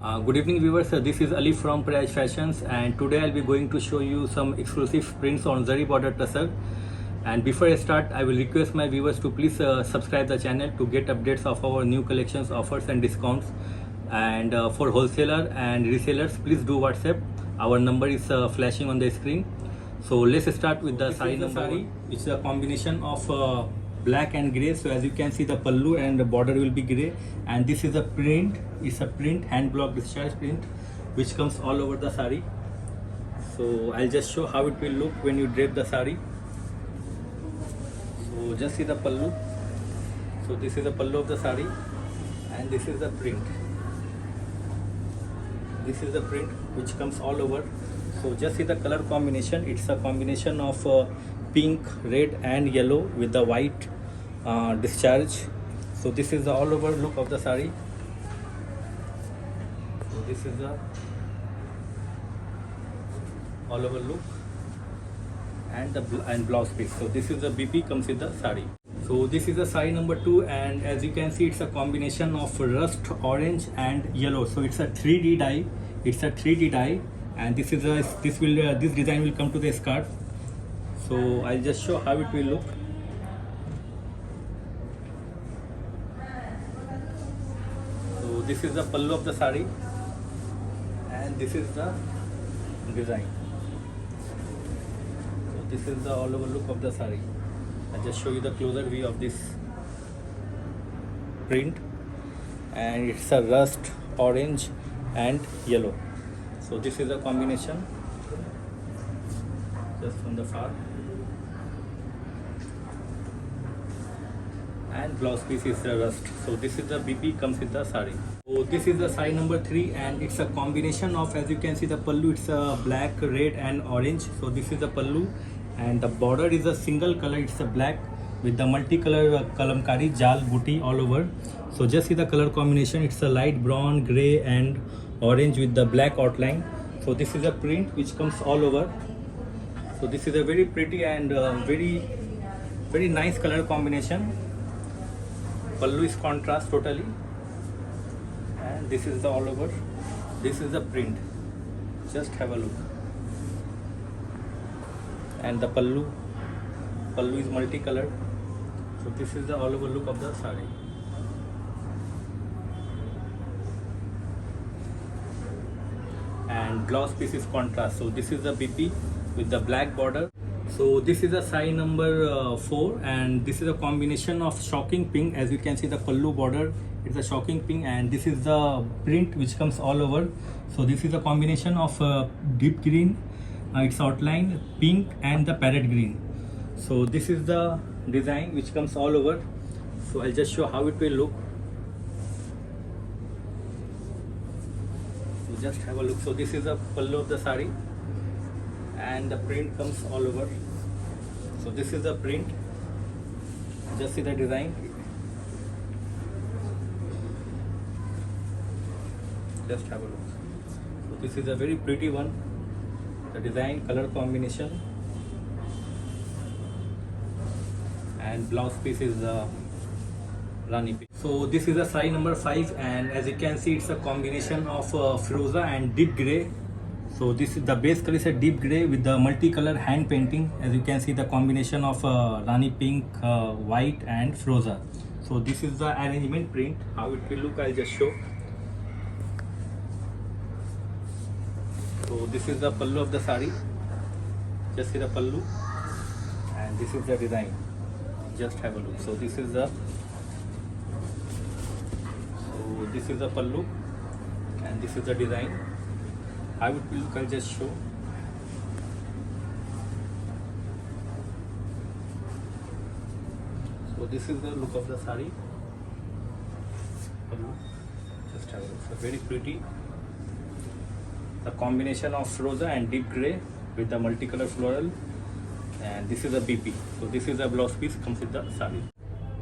Good evening viewers, this is Ali from Praj Fashions and today I'll be going to show you some exclusive prints on Zari border tussar. And before I start, I will request my viewers to please subscribe the channel to get updates of our new collections, offers and discounts. And for wholesaler and resellers, please do WhatsApp. Our number is flashing on the screen. So let's start with the sari number. It's a combination of black and grey. So as you can see, the pallu and the border will be grey, and this is a print. It's a print, hand block discharge print, which comes all over the sari. So I'll just show how it will look when you drape the sari. So just see the pallu. So this is the pallu of the sari, and this is the print. This is the print which comes all over. So just see the color combination. It's a combination of pink, red and yellow with the white discharge. So this is the all over look of the sari. So this is the all over look and the blouse piece. So this is the BP comes with the sari. So this is the sari number 2, and as you can see, it's a combination of rust orange and yellow. So it's a 3D dye. It's a 3D dye, and this is a this design will come to the skirt. So I'll just show how it will look. So this is the pallu of the sari, and this is the design. So this is the all over look of the sari. I'll just show you the closer view of this print, and it's a rust orange and yellow. So this is a combination just from the far, and blouse piece is the rust. So this is the BP comes with the sari. So this is the sari number 3, and it's a combination of, as you can see, the pallu, it's a black, red and orange. So this is the pallu, and the border is a single color. It's a black with the multicolor kalamkari jal booty all over. So just see the color combination. It's a light brown, gray and orange with the black outline. So this is a print which comes all over. So this is a very pretty and very nice color combination. Pallu is contrast totally, and this is the all over. This is the print. Just have a look. And the pallu is multicolored. So this is the all over look of the sari. And blouse piece is contrast. So this is the BP with the black border. So this is a sari number 4, and this is a combination of shocking pink. As you can see, the pallu border, it's a shocking pink, and this is the print which comes all over. So this is a combination of deep green, its outline pink and the parrot green. So this is the design which comes all over. So I'll just show how it will look. So just have a look. So this is the pallu of the sari, and the print comes all over. So this is the print. Just see the design. Just have a look. So this is a very pretty one. The design, color combination, and blouse piece is the Rani piece. So this is a sari number 5, and as you can see, it's a combination of Firoza and deep grey. So this is the base color is a deep grey with the multicolor hand painting. As you can see, the combination of Rani pink, white and Firoza. So this is the arrangement print. How it will look, I'll just show. So this is the pallu of the sari. Just see the pallu, and this is the design. Just have a look. So this is the pallu, and this is the design. How it will look, I'll just show. So this is the look of the sari. Pallu. Just have a look. So very pretty. The combination of Firoza and deep grey with the multicolor floral, and this is a BP. So this is a blouse piece comes with the sari.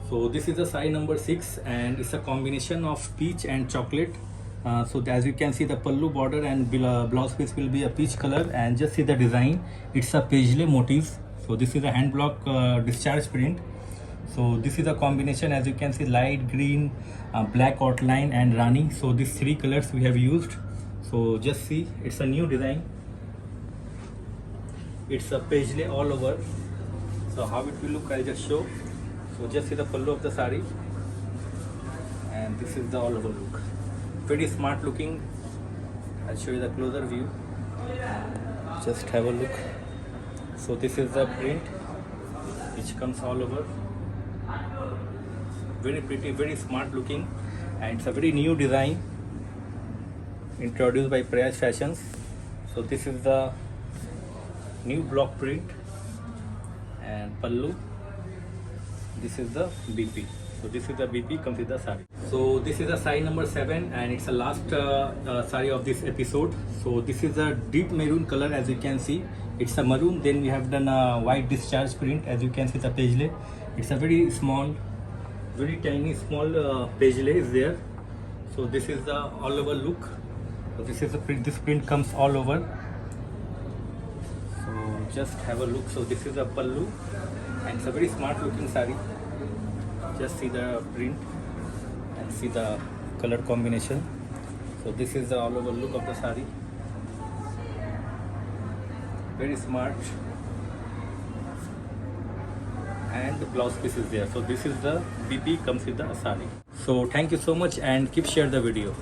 So this is the sari number 6, and it's a combination of peach and chocolate. So as you can see, the pallu border and blouse piece will be a peach color, and just see the design. It's a paisley motif. So this is a hand block discharge print. So this is a combination, as you can see, light green, black outline and rani. So these three colors we have used. So just see, it's a new design. It's a paisley all over. So how it will look, I'll just show. So just see the pallu of the sari, and this is the all over look. Pretty smart looking. I'll show you the closer view. Just have a look. So this is the print which comes all over. Very pretty, very smart looking, and it's a very new design introduced by Prayas Fashions. So this is the new block print and pallu. This is the BP. So this is the BP comes with the sari. So this is the sari number 7, and it's the last sari of this episode. So this is a deep maroon color, as you can see. It's a maroon. Then we have done a white discharge print, as you can see the paisley. It's a very small, very tiny small paisley is there. So this is the all over look. So this is the print. This print comes all over. So just have a look. So this is the pallu, and it's a very smart looking sari. Just see the print and see the color combination. So this is the all over look of the sari. Very smart. And the blouse piece is there. So this is the BP comes with the sari. So thank you so much, and keep share the video.